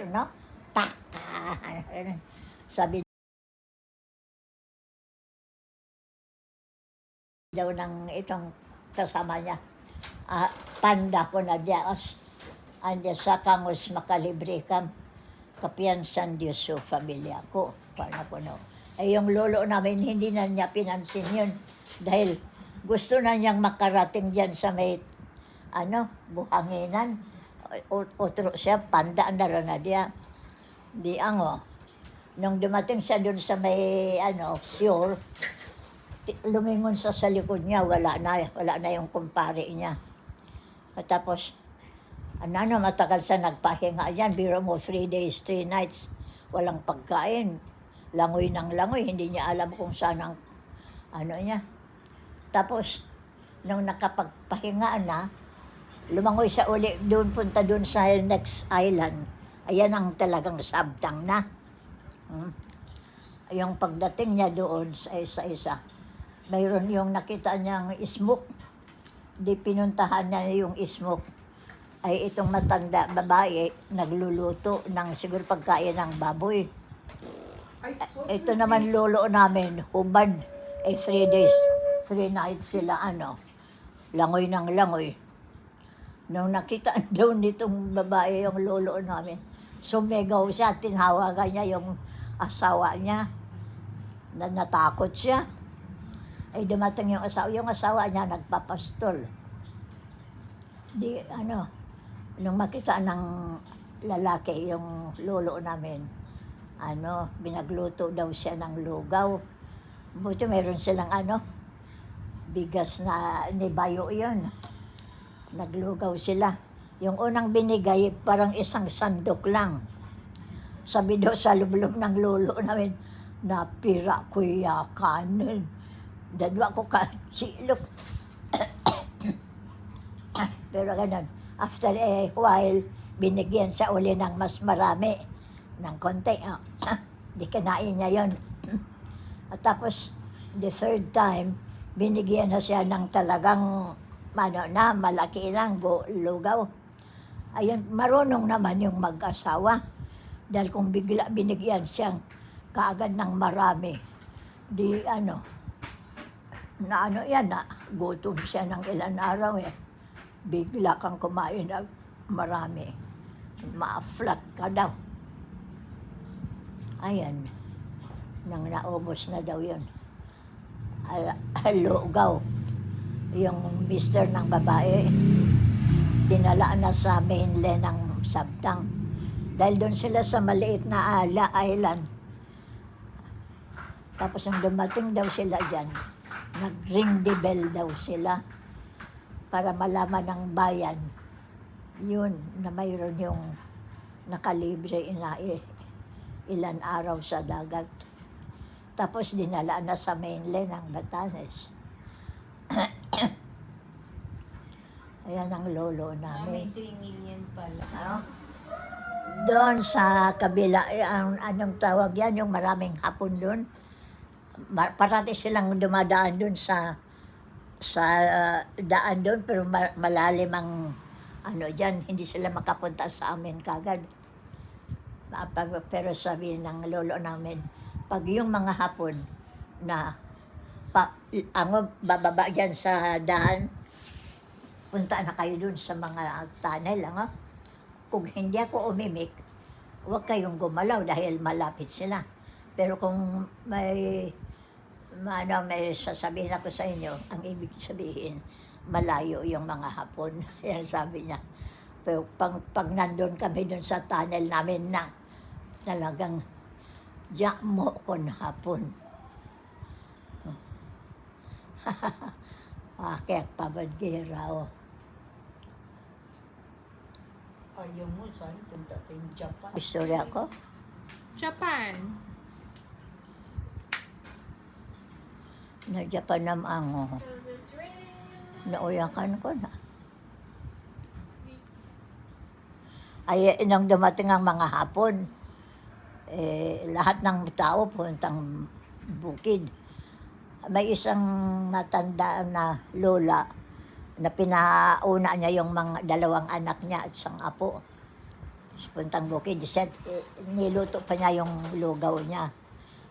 no? Tak! Sabi daw ng itong kasama niya, panda ko na diyaos, ande sa kangos makalibre kam, kapiyansan Diyos so familia ko. Paano ko no? Ay yung lolo namin, hindi na niya pinansin yun. Dahil gusto na niyang makarating dyan sa may, buhanginan. Otro siya, panda na rin na diya. Di ango. Nung dumating siya dun sa may, sure, lumingon sa likod niya, wala na yung kumpare niya. At tapos, matagal siya nagpahinga yan, biro mo 3 days, 3 nights, walang pagkain, langoy ng langoy, hindi niya alam kung saan ang, niya. Tapos, nung nakapagpahinga na, lumangoy siya uli, punta doon sa next island, ayan ang talagang sabtang na. Yung pagdating niya doon sa isa-isa, mayroon yung nakita niyang smoke. Di pinuntahan niya yung smoke. Ay itong matanda babae, nagluluto ng siguro pagkain ng baboy. Ito naman lolo namin, hubad. 3 days, 3 nights sila, langoy ng langoy. Nung nakita daw nitong babae yung lolo namin, sumigaw siya, tinawagan niya yung asawa niya, na natakot siya. Ay dumating yung asawa niya nagpapastol. Di nung makita ng lalaki yung lolo namin, binagluto daw siya ng lugaw. Buti meron silang bigas na nibayo yun. Naglugaw sila. Yung unang binigay, parang isang sandok lang. Sabi daw sa lublob ng lolo namin, napira ko yakanin. Dadwa ko ka silok. Pero ganun, after a while, binigyan siya uli ng mas marami, ng konti. Di kinain niya yon. At tapos, the third time, binigyan na siya ng talagang, malaki lang, lugaw. Ayun, marunong naman yung mag-asawa. Dahil kung bigla binigyan siyang kaagad ng marami, di gutom siya ng ilan araw Bigla kang kumain ng marami, ma-flat ka daw. Ayan, nang naubos na daw yun. Lugaw. Yung mister ng babae, dinala na sa mainland ng Sabtang. Dahil doon sila sa maliit na island. Tapos nang dumating daw sila dyan, nag-ring the bell daw sila para malaman ng bayan yun na mayroon yung nakalibre na ilan araw sa dagat. Tapos dinala na sa mainland ng Batanes. Ayan ang lolo namin. May 3 million pala. Doon sa kabila, anong tawag yan, yung maraming hapon doon. Parati silang dumadaan doon sa daan doon, pero malalim ang dyan, hindi sila makapunta sa amin kagad. Pero sabi ng lolo namin, pag yung mga hapon na bababa dyan sa daan, punta na kayo doon sa mga tunnel, Kung hindi ako umimik, huwag kayong gumalaw dahil malapit sila. Pero kung may sasabihin ako sa inyo, ang ibig sabihin, malayo yung mga hapon. Yan sabi niya. Pero pag nandun kami dun sa tunnel namin na talagang diyak mo kon hapon. Kaya pabadgira Ayaw mo, saan punta tayong Japan? Istorya ko? Japan. Na Japan naman nauyakan ko na. Ay, nang dumating ang mga hapon, lahat ng tao puntang bukid. May isang matanda na lola na pinauna niya yung mga 2 anak niya at isang apo. Puntang bukid. Niluto pa niya yung lugaw niya.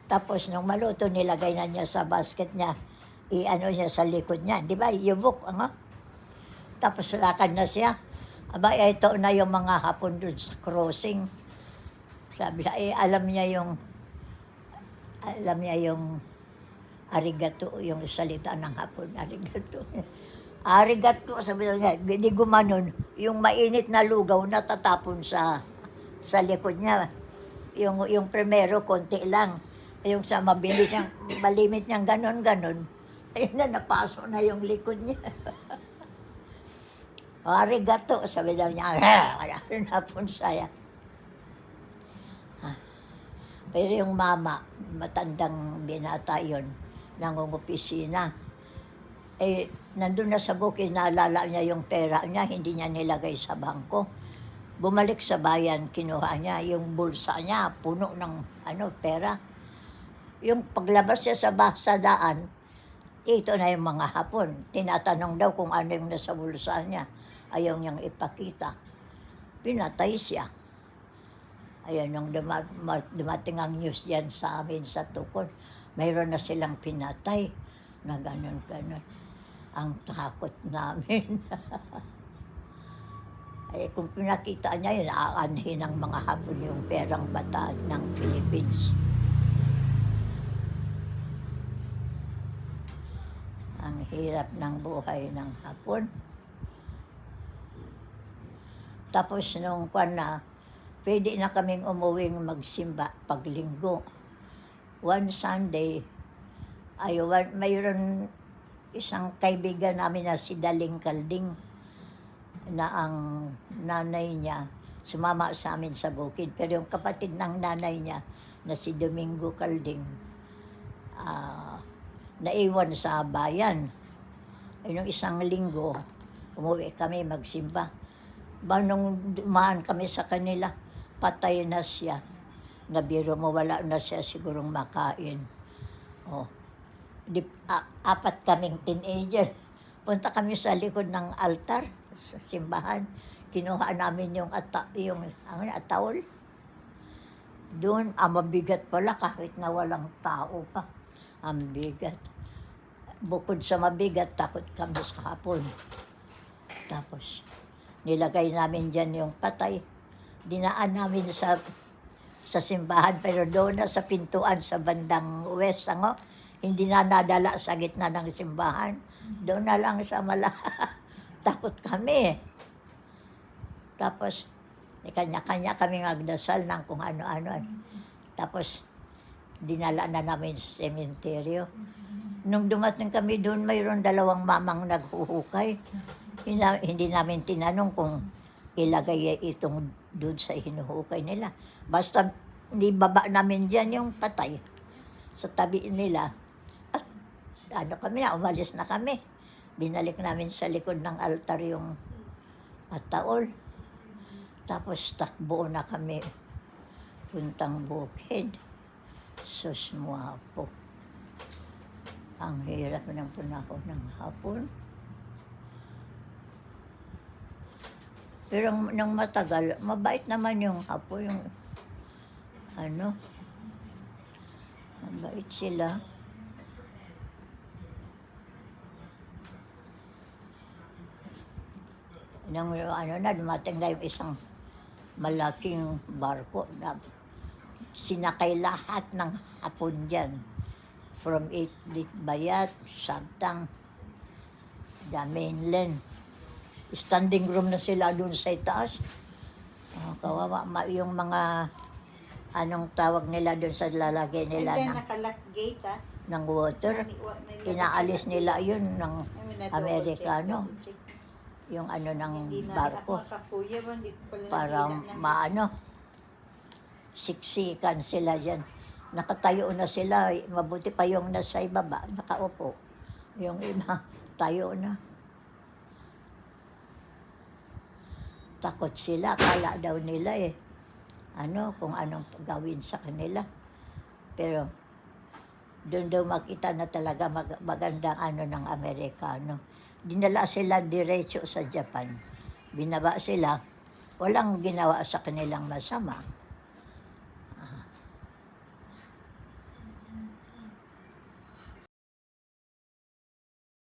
Tapos nung maluto, nilagay na niya sa basket niya. I-ano niya sa likod niya. Di ba? Yubok. Ano? Tapos lakad na siya. Aba, ito na yung mga hapon dun sa crossing. Sabi niya, alam niya yung arigato, yung salita ng hapon, arigato. Arigato, sabi niya, di gumanon. Yung mainit na lugaw natatapon sa likod niya. Yung primero, konti lang. Yung sa mabilis niyang, malimit niyang ganon. Ayun na, napasok na yung likod niya. Arigato, sabi daw niya, napon saya. Pero yung mama, matandang binata yun, nangungopisina. Nandun na sa bukid, naalala niya yung pera niya, hindi niya nilagay sa bangko. Bumalik sa bayan, kinuha niya yung bulsa niya, puno ng pera. Yung paglabas niya sa daan, ito na yung mga hapon. Tinatanong daw kung ano yung nasa bulsa niya. Ayaw niyang ipakita. Pinatay siya. Ayun, nung dumating ang news yan sa amin sa Tukod, mayroon na silang pinatay na ganon. Ang takot namin. Kung pinakita niya yun, aanhin ng mga hapon yung perang bataan ng Philippines. Ang hirap ng buhay ng hapon. Tapos nung pwede na kaming umuwing magsimba paglinggo. One Sunday, mayroon isang kaibigan namin na si Daling Kalding na ang nanay niya sumama sa amin sa bukid. Pero yung kapatid ng nanay niya na si Domingo Kalding, naiwan sa bayan. Yung isang linggo, umuwi kami magsimba. Nung dumaan kami sa kanila, patay na siya. Nabiro mo, wala na siya sigurong makain. Apat kaming teenager. Punta kami sa likod ng altar, sa simbahan. Kinuha namin yung ataol. Doon, mabigat pala kahit na walang tao pa. Ang bigat. Bukod sa mabigat, takot kami sa hapon. Tapos, nilagay namin dyan yung patay. Dinaan namin sa simbahan, pero doon na sa pintuan sa bandang west, hindi na nadala sa gitna ng simbahan. Doon na lang sa takot kami. Tapos, kanya-kanya kami magdasal ng kung ano-ano. Tapos, dinala na namin sa sementeryo. Nung dumating kami doon, mayroon 2 mamang naghuhukay. Hindi namin tinanong kung ilagay itong doon sa hinuhukay nila. Basta baba namin dyan yung patay sa tabi nila. At umalis na kami. Binalik namin sa likod ng altar yung ataol. Tapos takbo na kami puntang bukid. Susmuapo. Ang hirap ng panahon ng hapon. Pero nang matagal, mabait naman yung hapon, yung mabait sila. Nang dumating na yung isang malaking barko na sinakay lahat ng hapon dyan. From Bayat, Sabtang, the mainland. Standing room na sila doon sa itaas. Kawawa, yung mga tawag nila doon sa lalagay nila Naka-lock gate, ng water. Inaalis nila yun ng Amerikano. Yung ng barko. Para siksikan sila dyan. Nakatayo na sila. Mabuti pa yung nasa ibaba, nakaupo. Yung iba, tayo na. Takot sila, akala daw nila kung anong gawin sa kanila. Pero doon daw makita na talaga magandang ng Amerikano. Dinala sila diretso sa Japan. Binaba sila, walang ginawa sa kanilang masama.